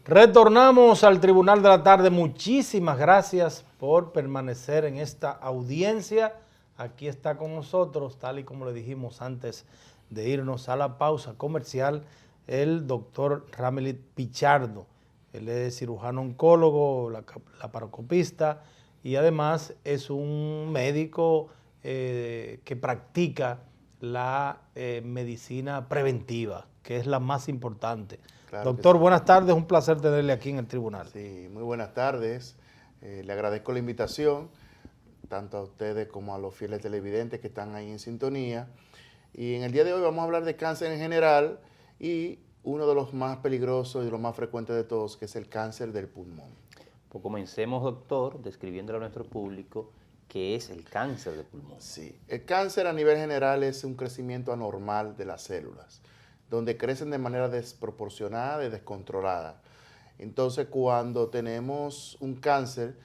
Retornamos al Tribunal de la Tarde. Muchísimas gracias por permanecer en esta audiencia. Aquí está con nosotros, tal y como le dijimos antes de irnos a la pausa comercial, el doctor Ramelit Pichardo. Él es cirujano oncólogo, laparoscopista y además es un médico que practica la medicina preventiva, que es la más importante. Claro. Doctor, Sí. Buenas tardes, un placer tenerle aquí en el tribunal. Sí, muy buenas tardes. Le agradezco la invitación, tanto a ustedes como a los fieles televidentes que están ahí en sintonía. Y en el día de hoy vamos a hablar de cáncer en general y uno de los más peligrosos y de los más frecuentes de todos, que es el cáncer del pulmón. Pues comencemos, doctor, describiéndole a nuestro público qué es el cáncer de pulmón. Sí, el cáncer a nivel general es un crecimiento anormal de las células, donde crecen de manera desproporcionada y descontrolada. Entonces, cuando tenemos un cáncer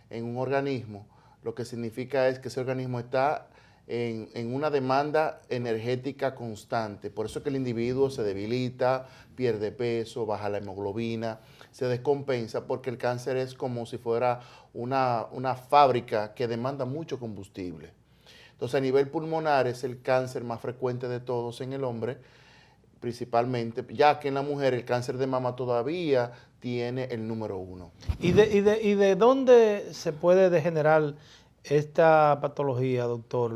en un organismo, lo que significa es que ese organismo está en una demanda energética constante. Por eso es que el individuo se debilita, pierde peso, baja la hemoglobina, se descompensa, porque el cáncer es como si fuera una fábrica que demanda mucho combustible. Entonces, a nivel pulmonar es el cáncer más frecuente de todos en el hombre, principalmente, ya que en la mujer el cáncer de mama todavía tiene el número 1. ¿Y de dónde se puede degenerar esta patología, doctor?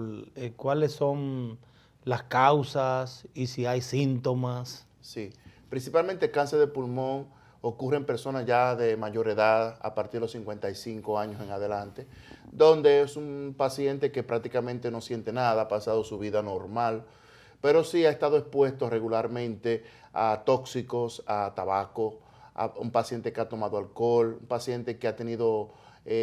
¿Cuáles son las causas y si hay síntomas? Sí, principalmente el cáncer de pulmón ocurre en personas ya de mayor edad, a partir de los 55 años en adelante, donde es un paciente que prácticamente no siente nada, ha pasado su vida normal, pero sí ha estado expuesto regularmente a tóxicos, a tabaco, a un paciente que ha tomado alcohol, un paciente que ha tenido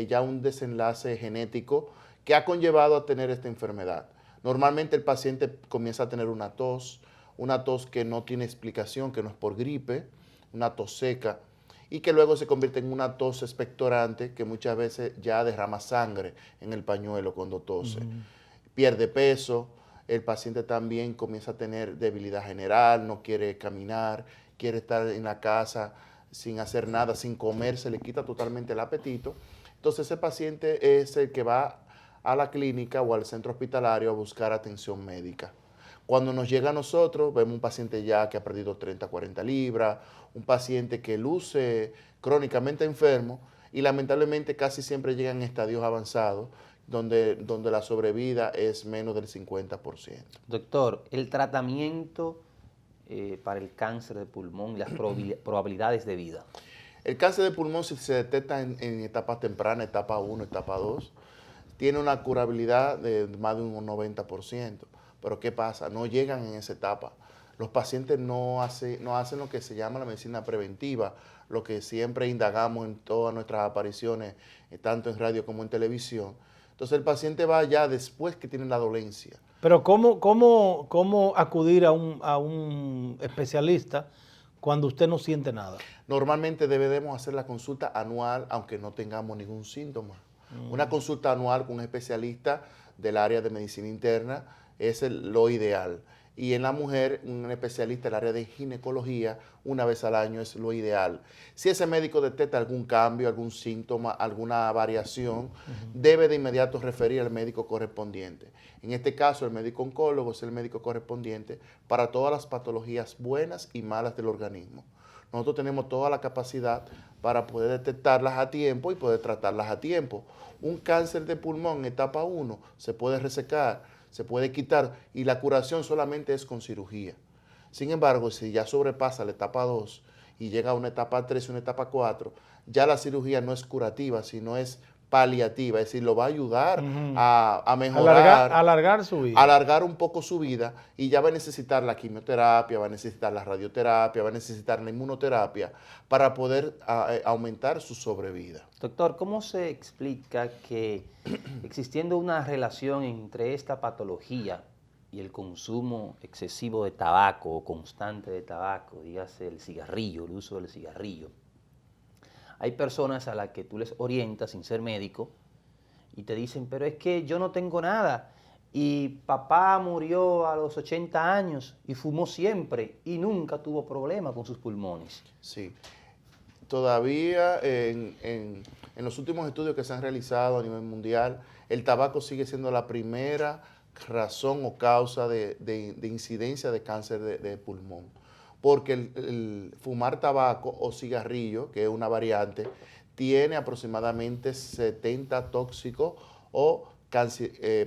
ya un desenlace genético que ha conllevado a tener esta enfermedad. Normalmente el paciente comienza a tener una tos que no tiene explicación, que no es por gripe, una tos seca, y que luego se convierte en una tos expectorante que muchas veces ya derrama sangre en el pañuelo cuando tose. Pierde peso. El paciente también comienza a tener debilidad general, no quiere caminar, quiere estar en la casa sin hacer nada, sin comer, se le quita totalmente el apetito. Entonces ese paciente es el que va a la clínica o al centro hospitalario a buscar atención médica. Cuando nos llega a nosotros, vemos un paciente ya que ha perdido 30, 40 libras, un paciente que luce crónicamente enfermo y lamentablemente casi siempre llega en estadios avanzados, donde la sobrevida es menos del 50%. Doctor, el tratamiento para el cáncer de pulmón y las probabilidades de vida. El cáncer de pulmón, si se detecta en etapas tempranas, etapa 1, etapa 2, tiene una curabilidad de más de un 90%. Pero ¿qué pasa? No llegan en esa etapa. Los pacientes no hacen lo que se llama la medicina preventiva, lo que siempre indagamos en todas nuestras apariciones, tanto en radio como en televisión. Entonces el paciente va ya después que tiene la dolencia. Pero ¿cómo acudir a un especialista cuando usted no siente nada? Normalmente debemos hacer la consulta anual, aunque no tengamos ningún síntoma. Una consulta anual con un especialista del área de medicina interna es lo ideal. Y en la mujer, un especialista del área de ginecología, una vez al año es lo ideal. Si ese médico detecta algún cambio, algún síntoma, alguna variación, debe de inmediato referir al médico correspondiente. En este caso, el médico oncólogo es el médico correspondiente para todas las patologías buenas y malas del organismo. Nosotros tenemos toda la capacidad para poder detectarlas a tiempo y poder tratarlas a tiempo. Un cáncer de pulmón en etapa 1 se puede resecar, se puede quitar y la curación solamente es con cirugía. Sin embargo, si ya sobrepasa la etapa 2 y llega a una etapa 3 y una etapa 4, ya la cirugía no es curativa, sino es paliativa, es decir, lo va a ayudar a mejorar, Alargar su vida. alargar un poco su vida y ya va a necesitar la quimioterapia, va a necesitar la radioterapia, va a necesitar la inmunoterapia para poder aumentar su sobrevida. Doctor, ¿cómo se explica que existiendo una relación entre esta patología y el consumo excesivo de tabaco o constante de tabaco, dígase el cigarrillo, el uso del cigarrillo, hay personas a las que tú les orientas sin ser médico y te dicen, pero es que yo no tengo nada y papá murió a los 80 años y fumó siempre y nunca tuvo problema con sus pulmones? Sí. Todavía en los últimos estudios que se han realizado a nivel mundial, el tabaco sigue siendo la primera razón o causa de incidencia de cáncer de pulmón. Porque el fumar tabaco o cigarrillo, que es una variante, tiene aproximadamente 70 tóxicos o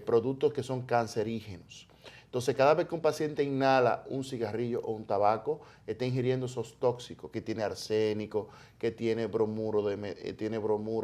productos que son cancerígenos. Entonces, cada vez que un paciente inhala un cigarrillo o un tabaco, está ingiriendo esos tóxicos, que tiene arsénico, que tiene bromuro,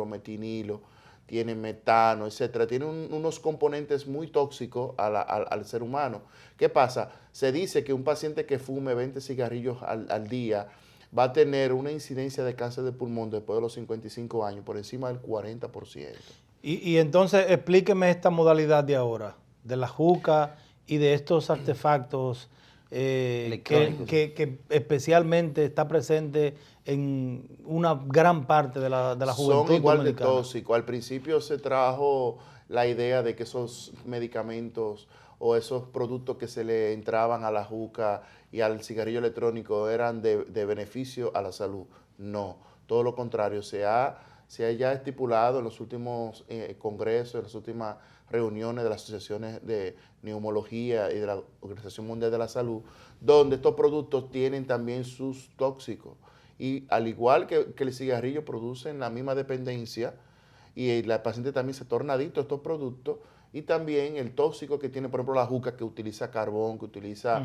metinilo, tiene metano, etcétera. Tiene unos componentes muy tóxicos al ser humano. ¿Qué pasa? Se dice que un paciente que fume 20 cigarrillos al día va a tener una incidencia de cáncer de pulmón después de los 55 años por encima del 40%. Y entonces explíqueme esta modalidad de ahora, de la juca y de estos artefactos que especialmente está presente en una gran parte de la juventud Son igual dominicana. de tóxicos. Al principio se trajo la idea de que esos medicamentos o esos productos que se le entraban a la juca y al cigarrillo electrónico eran de beneficio a la salud. No, todo lo contrario. Se ha ya estipulado en los últimos congresos, en las últimas reuniones de las asociaciones de neumología y de la Organización Mundial de la Salud, donde estos productos tienen también sus tóxicos. Y al igual que el cigarrillo producen la misma dependencia y el paciente también se torna adicto a estos productos, y también el tóxico que tiene, por ejemplo, la juca, que utiliza carbón, que utiliza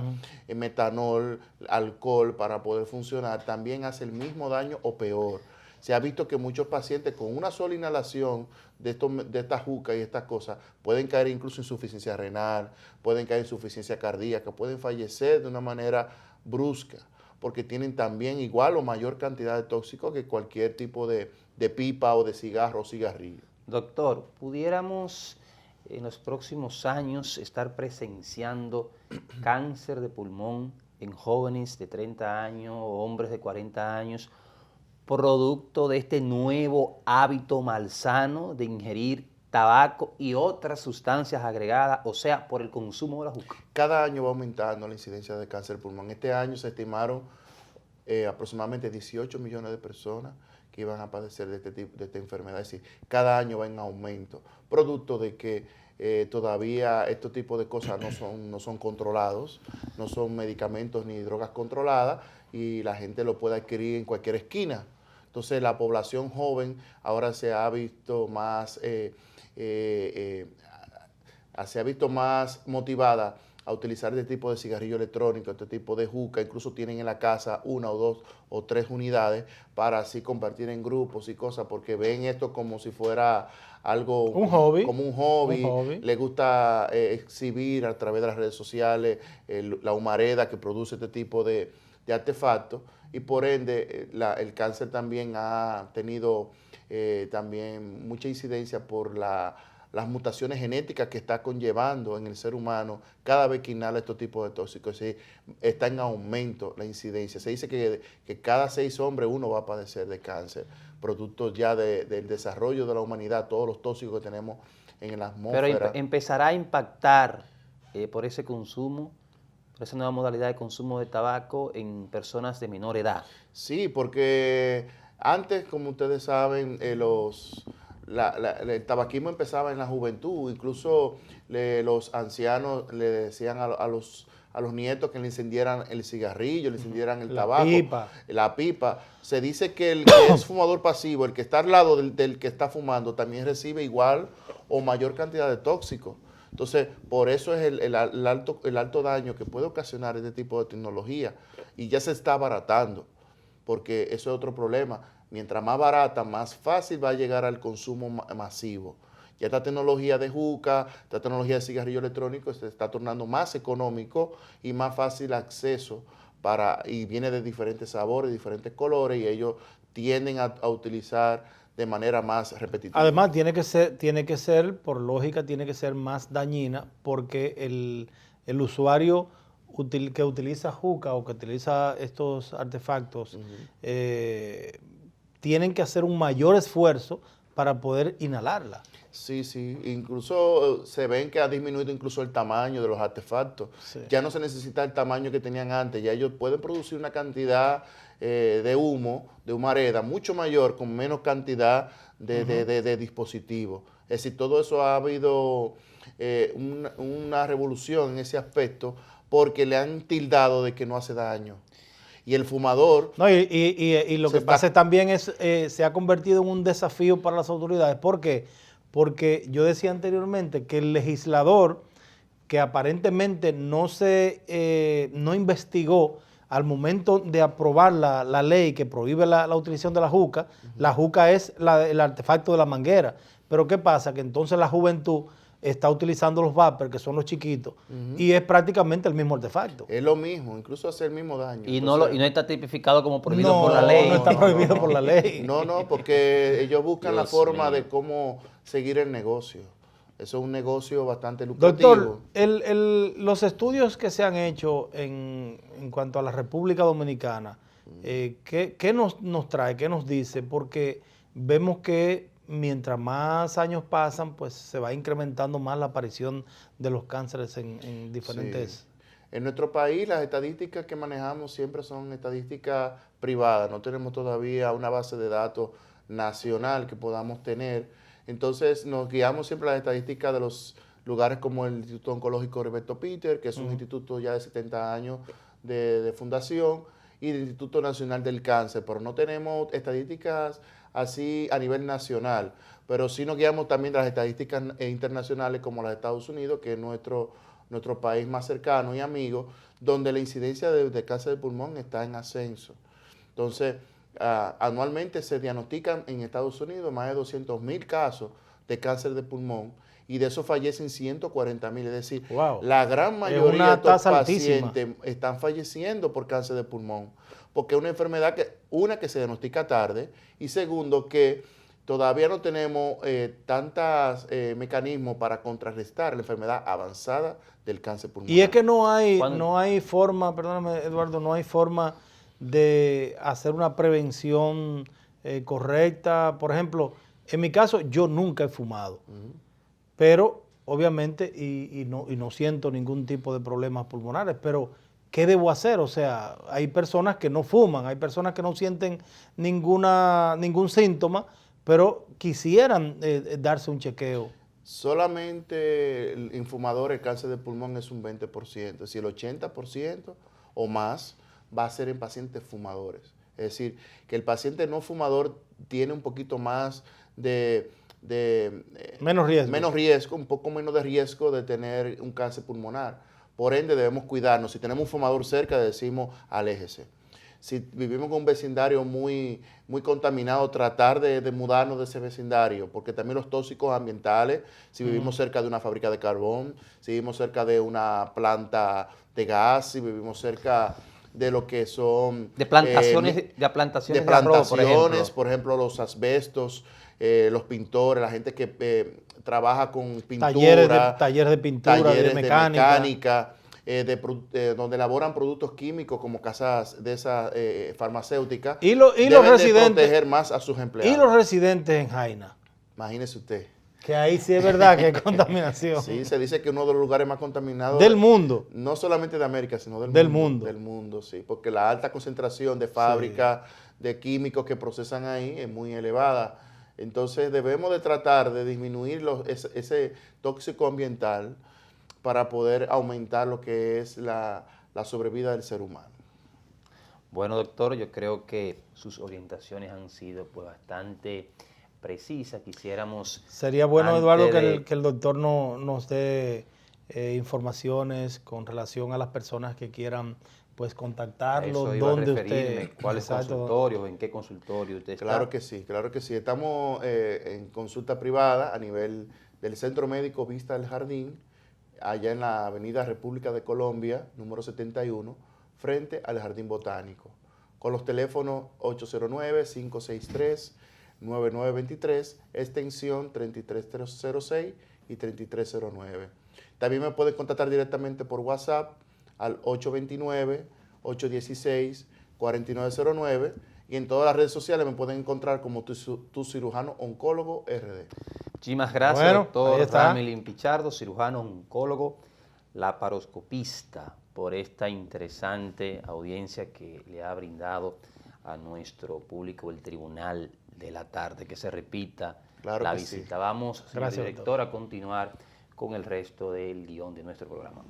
metanol, alcohol para poder funcionar, también hace el mismo daño o peor. Se ha visto que muchos pacientes con una sola inhalación de esta juca y estas cosas pueden caer incluso en insuficiencia renal, pueden caer en insuficiencia cardíaca, pueden fallecer de una manera brusca, porque tienen también igual o mayor cantidad de tóxicos que cualquier tipo de pipa o de cigarro o cigarrillo. Doctor, ¿pudiéramos en los próximos años estar presenciando cáncer de pulmón en jóvenes de 30 años o hombres de 40 años, producto de este nuevo hábito malsano de ingerir tabaco y otras sustancias agregadas, o sea, por el consumo de la juca? Cada año va aumentando la incidencia de cáncer de pulmón. Este año se estimaron aproximadamente 18 millones de personas que iban a padecer de esta enfermedad. Es decir, cada año va en aumento, producto de que todavía estos tipos de cosas no son controlados, no son medicamentos ni drogas controladas, y la gente lo puede adquirir en cualquier esquina. Entonces, la población joven ahora se ha visto más motivada a utilizar este tipo de cigarrillo electrónico, este tipo de juca. Incluso tienen en la casa 1 o 2 o 3 unidades para así compartir en grupos y cosas, porque ven esto como si fuera algo, como un hobby. Les gusta exhibir a través de las redes sociales la humareda que produce este tipo de artefactos, y por ende el cáncer también ha tenido también mucha incidencia por las mutaciones genéticas que está conllevando en el ser humano cada vez que inhala estos tipos de tóxicos. Sí, está en aumento la incidencia. Se dice que cada 6 hombres uno va a padecer de cáncer, producto ya del desarrollo de la humanidad, todos los tóxicos que tenemos en la atmósfera. Pero empezará a impactar por ese consumo, por esa nueva modalidad de consumo de tabaco en personas de menor edad. Sí, porque antes, como ustedes saben, el tabaquismo empezaba en la juventud. Incluso los ancianos le decían a los nietos que le encendieran el cigarrillo, le encendieran el tabaco, la pipa. Se dice que el que es fumador pasivo, el que está al lado del que está fumando, también recibe igual o mayor cantidad de tóxicos. Entonces, por eso es el alto daño que puede ocasionar este tipo de tecnología. Y ya se está abaratando, porque eso es otro problema. Mientras más barata, más fácil va a llegar al consumo masivo. Ya esta tecnología de juca, esta tecnología de cigarrillo electrónico se está tornando más económico y más fácil acceso y viene de diferentes sabores, diferentes colores, y ellos tienden a utilizar de manera más repetitiva. Además, tiene que ser, por lógica, tiene que ser más dañina, porque el usuario que utiliza juca o que utiliza estos artefactos tienen que hacer un mayor esfuerzo para poder inhalarla. Sí, sí, incluso se ven que ha disminuido incluso el tamaño de los artefactos. Sí. Ya no se necesita el tamaño que tenían antes, ya ellos pueden producir una cantidad de humo, de humareda, mucho mayor con menos cantidad de dispositivos. Es decir, todo eso ha habido una revolución en ese aspecto porque le han tildado de que no hace daño. Y el fumador... No, y lo que pasa también es, se ha convertido en un desafío para las autoridades. ¿Por qué? Porque yo decía anteriormente que el legislador, que aparentemente no investigó al momento de aprobar la ley que prohíbe la utilización de la juca. La juca es el artefacto de la manguera. Pero ¿qué pasa? Que entonces la juventud está utilizando los vapers, que son los chiquitos, y es prácticamente el mismo artefacto. Es lo mismo, incluso hace el mismo daño. Y, Entonces, no está tipificado como prohibido por la ley. No está prohibido por la ley. No, porque ellos buscan la Dios forma mío. de cómo seguir el negocio. Eso es un negocio bastante lucrativo. Doctor, los estudios que se han hecho en cuanto a la República Dominicana, ¿qué nos trae? ¿Qué nos dice? Porque vemos que mientras más años pasan, pues se va incrementando más la aparición de los cánceres en diferentes... Sí. En nuestro país las estadísticas que manejamos siempre son estadísticas privadas. No tenemos todavía una base de datos nacional que podamos tener. Entonces nos guiamos siempre a las estadísticas de los lugares como el Instituto Oncológico Roberto Peter, que es un instituto ya de 70 años de fundación, y el Instituto Nacional del Cáncer, pero no tenemos estadísticas así a nivel nacional, pero sí nos guiamos también de las estadísticas internacionales como las de Estados Unidos, que es nuestro país más cercano y amigo, donde la incidencia de cáncer de pulmón está en ascenso. Entonces, anualmente se diagnostican en Estados Unidos más de 200,000 casos de cáncer de pulmón y de eso fallecen 140,000. Es decir, Wow. la gran mayoría de estos tasa pacientes están falleciendo por cáncer de pulmón, porque es una enfermedad que se diagnostica tarde y segundo que todavía no tenemos tantos mecanismos para contrarrestar la enfermedad avanzada del cáncer pulmonar. Y es que no hay forma, perdóname Eduardo, no hay forma de hacer una prevención correcta. Por ejemplo, en mi caso yo nunca he fumado, pero obviamente y no siento ningún tipo de problemas pulmonares, pero ¿qué debo hacer? O sea, hay personas que no fuman, hay personas que no sienten ningún síntoma, pero quisieran darse un chequeo. Solamente en fumadores el cáncer de pulmón es un 20%, si el 80% o más va a ser en pacientes fumadores. Es decir, que el paciente no fumador tiene un poquito más menos riesgo, un poco menos de riesgo de tener un cáncer pulmonar. Por ende, debemos cuidarnos. Si tenemos un fumador cerca, decimos aléjese. Si vivimos en un vecindario muy contaminado, tratar de mudarnos de ese vecindario, porque también los tóxicos ambientales, si vivimos cerca de una fábrica de carbón, si vivimos cerca de una planta de gas, si vivimos cerca de lo que son... De plantaciones de arroz, por ejemplo, los asbestos, los pintores, la gente que trabaja con pintura. Talleres de pintura, talleres de mecánica. Donde elaboran productos químicos como casas de esas farmacéuticas. Y los residentes, proteger más a sus empleados. Y los residentes en Jaina. Imagínese usted. Que ahí sí es verdad que hay contaminación. Sí, se dice que uno de los lugares más contaminados del mundo. No solamente de América, sino del mundo. Del mundo, sí. Porque la alta concentración de fábricas, de químicos que procesan ahí es muy elevada. Entonces debemos de tratar de disminuir ese tóxico ambiental para poder aumentar lo que es la sobrevida del ser humano. Bueno, doctor, yo creo que sus orientaciones han sido pues bastante precisas. Quisiéramos... Sería bueno, Eduardo, que el doctor nos dé informaciones con relación a las personas que quieran pues contactarlo, dónde usted... ¿Cuáles consultorios? ¿En qué consultorio usted está? Claro que sí, claro que sí. Estamos en consulta privada a nivel del Centro Médico Vista del Jardín, allá en la avenida República de Colombia, número 71, frente al Jardín Botánico, con los teléfonos 809-563-9923, extensión 3306 y 3309. También me pueden contactar directamente por WhatsApp al 829-816-4909 y en todas las redes sociales me pueden encontrar como tu cirujano oncólogo RD. Muchísimas gracias, Bueno, ahí doctor está. Ramilin Pichardo, cirujano oncólogo, laparoscopista, por esta interesante audiencia que le ha brindado a nuestro público el Tribunal de la Tarde. Que se repita Claro la que visita. sí. Vamos, señor Gracias, director, a continuar con el resto del guión de nuestro programa.